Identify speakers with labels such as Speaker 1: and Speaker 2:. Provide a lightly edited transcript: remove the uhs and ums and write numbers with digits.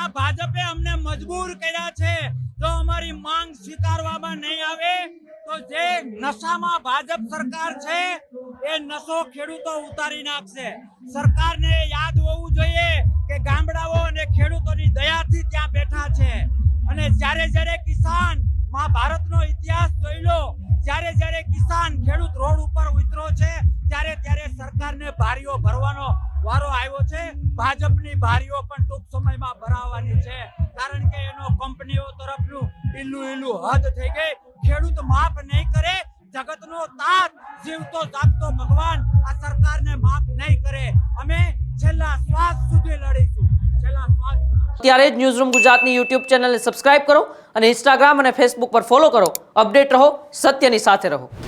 Speaker 1: આ ભાજપે અમને મજબૂર કર્યા છે। જો અમારી માંગ સ્વીકારવામાં નહીં આવે તો જે નશામાં ભાજપ સરકાર છે એ નશો ખેડૂતો ઉતારી નાખશે। સરકારને યાદ હોવું જોઈએ કે ગામડાઓ અને ખેડૂતોની દયાથી ત્યાં બેઠા છે અને જ્યારે કિસાન ભારતનો ઇતિહાસ જોઈ લો, જ્યારે કિસાન ખેડૂત રોડ ઉપર ઉતરો છે ત્યારે સરકારને ભારીઓ ભરવાનો વારો આવ્યો છે। ભાજપની ભારીઓ પણ ટૂંક સમયમાં ભરાવાની છે, કારણ કે એનો કંપનીઓ તરફનું ઈલ્લું હદ થઈ ગઈ। ખેડૂત માફ નહીં કરે, જગતનો તાત જીવતો જાગતો ભગવાન આ સરકારને માફ નહીં કરે। અમે છેલ્લા શ્વાસ સુધી લડીશું, છેલ્લા શ્વાસ।
Speaker 2: ત્યારે જ ન્યૂઝરૂમ ગુજરાતની યુટ્યુબ ચેનલને સબસ્ક્રાઇબ કરો અને ઇન્સ્ટાગ્રામ અને ફેસબુક પર ફોલો કરો। અપડેટ રહો, સત્યની સાથે રહો।